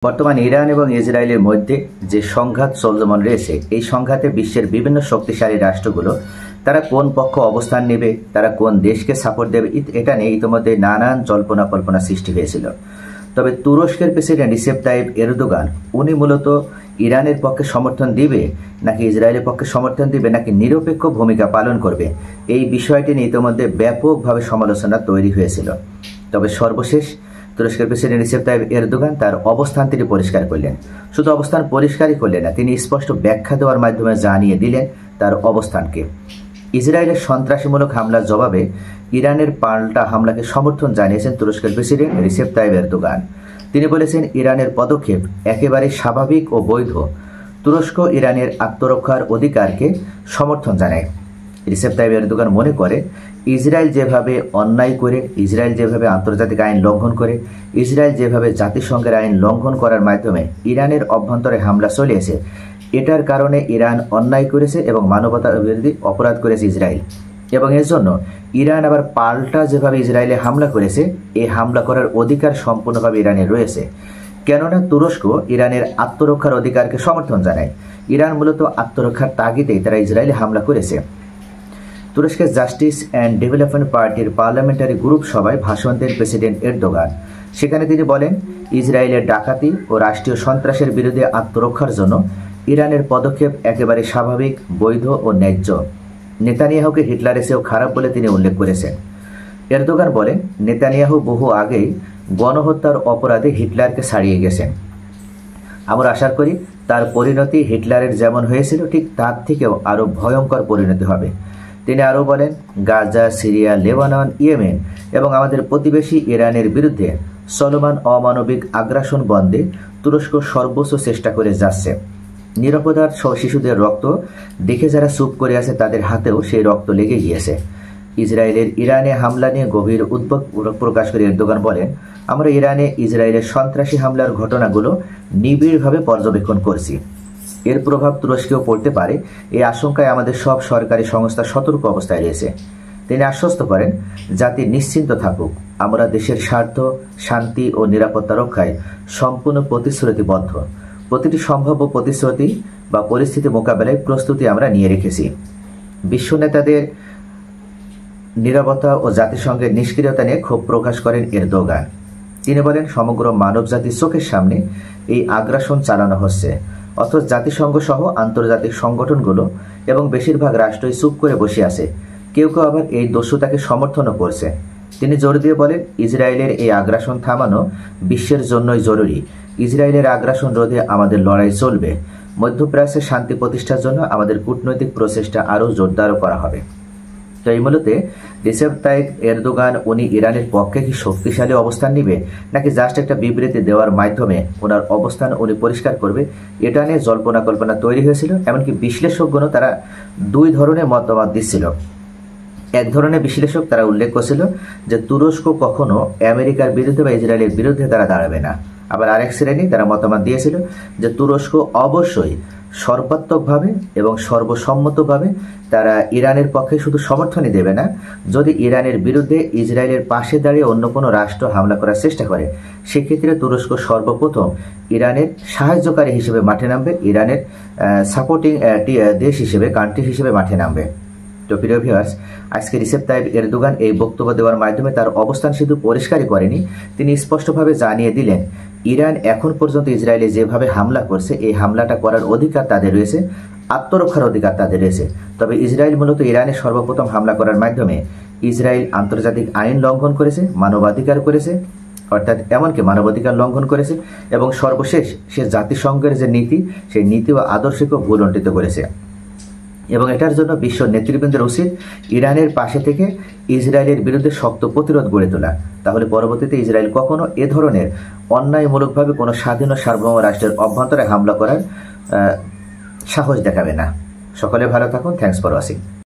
বর্তমান ইরান এবং ইসরায়েলের মধ্যে যে সংঘাত চলমান রয়েছে, এই সংঘাতে বিশ্বের বিভিন্ন শক্তিশালী রাষ্ট্রগুলো তারা কোন পক্ষ অবস্থান নেবে, তারা কোন দেশকে সাপোর্ট দেবে, এটা নিয়ে ইতিমধ্যে নানান জল্পনা কল্পনা সৃষ্টি হয়েছিল। তবে তুরস্কের প্রেসিডেন্ট রিসেপ তাইপ এরদোগান উনি মূলত ইরানের পক্ষে সমর্থন দিবে নাকি ইসরায়েলের পক্ষে সমর্থন দিবে নাকি নিরপেক্ষ ভূমিকা পালন করবে, এই বিষয়টি নিয়ে ইতিমধ্যে ব্যাপকভাবে সমালোচনা তৈরি হয়েছিল। তবে সর্বশেষ তুরস্কের প্রেসিডেন্ট রিসেপ তাইপ এরদোগান তার অবস্থান তিনি পরিষ্কার করলেন। শুধু অবস্থান পরিষ্কারই করলেন না, তিনি স্পষ্ট ব্যাখ্যা দেওয়ার মাধ্যমে জানিয়ে দিলেন তার অবস্থানকে। ইসরায়েলের সন্ত্রাসীমূলক হামলার জবাবে ইরানের পাল্টা হামলাকে সমর্থন জানিয়েছেন তুরস্কের প্রেসিডেন্ট রিসেপ তাইপ এরদোগান। তিনি বলেছেন, ইরানের পদক্ষেপ একেবারে স্বাভাবিক ও বৈধ। তুরস্ক ইরানের আত্মরক্ষার অধিকারকে সমর্থন জানায়। রিসেপ তাইপ এরদোগান মনে করে, ইসরায়েল যেভাবে অন্যায় করে, ইসরায়েল যেভাবে আন্তর্জাতিক আইন লঙ্ঘন করে, ইসরায়েল যেভাবে জাতিসংঘের আইন লঙ্ঘন করার মাধ্যমে ইরানের অভ্যন্তরে হামলা চলিয়েছে, এটার কারণে ইরান অন্যায় করেছে এবং মানবতা বিরোধী অপরাধ করেছে ইসরায়েল। এবং এর জন্য ইরান আবার পাল্টা যেভাবে ইসরায়েলে হামলা করেছে, এই হামলা করার অধিকার সম্পূর্ণভাবে ইরানের রয়েছে। কেননা তুরস্ক ইরানের আত্মরক্ষার অধিকারকে সমর্থন জানায়। ইরান মূলত আত্মরক্ষার তাগিদেই তারা ইসরায়েলে হামলা করেছে। তুরস্কের জাস্টিস অ্যান্ড ডেভেলপমেন্ট পার্টির পার্লামেন্টারি গ্রুপ সভায় ভাষণ দেন প্রেসিডেন্ট এরদোগান। সেখানে তিনি বলেন, ইসরায়েলের ডাকাতি ও রাষ্ট্রীয় সন্ত্রাসের বিরুদ্ধে আত্মরক্ষার জন্য ইরানের পদক্ষেপ একেবারে স্বাভাবিক, বৈধ ও ন্যায্য। নেতানিয়াহুকে হিটলারের চেয়েও খারাপ বলে তিনি উল্লেখ করেছেন। এরদোগান বলেন, নেতানিয়াহু বহু আগেই গণহত্যার অপরাধে হিটলারকে ছাড়িয়ে গেছেন। আমরা আশা করি তার পরিণতি হিটলারের যেমন হয়েছিল ঠিক তার থেকেও আরও ভয়ঙ্কর পরিণতি হবে। তিনি আরও বলেন, গাজা, সিরিয়া, লেবানন, ইয়েমেন এবং আমাদের প্রতিবেশী ইরানের বিরুদ্ধে চলমান অমানবিক আগ্রাসন বন্ধে তুরস্ক সর্বোচ্চ চেষ্টা করে যাচ্ছে। নিরপরাধ শিশুদের রক্ত দেখে যারা চুপ করে আছে, তাদের হাতেও সেই রক্ত লেগে গিয়েছে। ইসরায়েলের ইরানে হামলা নিয়ে গভীর উদ্বেগ প্রকাশ করে এরদোগান বলেন, আমরা ইরানে ইসরায়েলের সন্ত্রাসী হামলার ঘটনাগুলো নিবিড়ভাবে পর্যবেক্ষণ করছি। এর প্রভাব তুরস্কেও পড়তে পারে, এই আশঙ্কায় আমাদের সব সরকারি সংস্থা সতর্ক অবস্থায় রয়েছে। তিনি আশ্বস্ত করেন, জাতি নিশ্চিন্ত থাকুক, আমরা দেশের স্বার্থ, শান্তি ও নিরাপত্তা রক্ষায় সম্পূর্ণ প্রতিশ্রুতিবদ্ধ। প্রতিটি সম্ভাব্য প্রতিশ্রুতি বা পরিস্থিতি মোকাবেলায় প্রস্তুতি আমরা নিয়ে রেখেছি। বিশ্ব নেতাদের নীরবতা ও জাতিসংঘের নিষ্ক্রিয়তা নিয়ে ক্ষোভ প্রকাশ করেন এরদোগান। তিনি বলেন, সমগ্র মানবজাতির চোখের সামনে এই আগ্রাসন চালানো হচ্ছে, অথচ জাতিসংঘ সহ আন্তর্জাতিক সংগঠনগুলো এবং বেশিরভাগ রাষ্ট্রই চুপ করে বসে আছে। কেউ কেউ আবার এই দস্যুতাকে সমর্থনও করছে। তিনি জোর দিয়ে বলেন, ইসরায়েলের এই আগ্রাসন থামানো বিশ্বের জন্যই জরুরি। ইসরায়েলের আগ্রাসন রোধে আমাদের লড়াই চলবে। মধ্যপ্রাচ্যে শান্তি প্রতিষ্ঠার জন্য আমাদের কূটনৈতিক প্রচেষ্টা আরও জোরদার করা হবে। তো এই মূলতে রিসেপ তাইপ এরদোগান উনি ইরানের পক্ষে কি শক্তিশালী অবস্থান নিবে নাকি জাস্ট একটা বিবৃতি দেওয়ার মাধ্যমে ওনার অবস্থান উনি পরিষ্কার করবে, এটা নিয়ে জল্পনা কল্পনা তৈরি হয়েছিল। এমনকি বিশ্লেষকগণও তারা দুই ধরনের মতামত দিচ্ছিল। এক ধরনের বিশ্লেষক তারা উল্লেখ করছিল যে তুরস্ক কখনো আমেরিকার বিরুদ্ধে বা ইসরায়েলের বিরুদ্ধে তারা দাঁড়াবে না। আবার আরেক শ্রেণী তারা মতামত দিয়েছিল যে তুরস্ক অবশ্যই সর্বাত্মকভাবে এবং সর্বসম্মতভাবে তারা ইরানের পক্ষে শুধু সমর্থনই দেবে না, যদি ইরানের বিরুদ্ধে ইসরায়েলের পাশে দাঁড়িয়ে অন্য কোনো রাষ্ট্র হামলা করার চেষ্টা করে, সেক্ষেত্রে তুরস্ক সর্বপ্রথম ইরানের সাহায্যকারী হিসেবে মাঠে নামবে, ইরানের সাপোর্টিং দেশ হিসেবে, কান্ট্রি হিসেবে মাঠে নামবে। তো প্রিয় ভিউয়ার্স, আজকে রিসেপ তাইপ এরদোগান এই বক্তব্য দেওয়ার মাধ্যমে তার অবস্থান শুধু পরিষ্কারই করেনি, তিনি স্পষ্টভাবে জানিয়ে দিলেন, ইরান এখন পর্যন্ত ইসরায়েলে যেভাবে হামলা করছে, এই হামলাটা করার অধিকার তাদের রয়েছে, আত্মরক্ষার অধিকার তাদের রয়েছে। তবে ইসরায়েল মূলত ইরানে সর্বপ্রথম হামলা করার মাধ্যমে ইসরায়েল আন্তর্জাতিক আইন লঙ্ঘন করেছে, মানবাধিকার করেছে, অর্থাৎ এমনকি মানবাধিকার লঙ্ঘন করেছে এবং সর্বশেষ সে জাতিসংঘের যে নীতি, সেই নীতি ও আদর্শকেও ভুলণ্ঠিত করেছে। এবং এটার জন্য বিশ্ব নেতৃবৃন্দের উচিত ইরানের পাশে থেকে ইসরায়েলের বিরুদ্ধে শক্ত প্রতিরোধ গড়ে তোলা। তাহলে পরবর্তীতে ইসরায়েল কখনো এ ধরনের অন্যায়মূলকভাবে কোনো স্বাধীন ও সার্বভৌম রাষ্ট্রের অভ্যন্তরে হামলা করার সাহস দেখাবে না। সকলে ভালো থাকুন। Thanks for watching.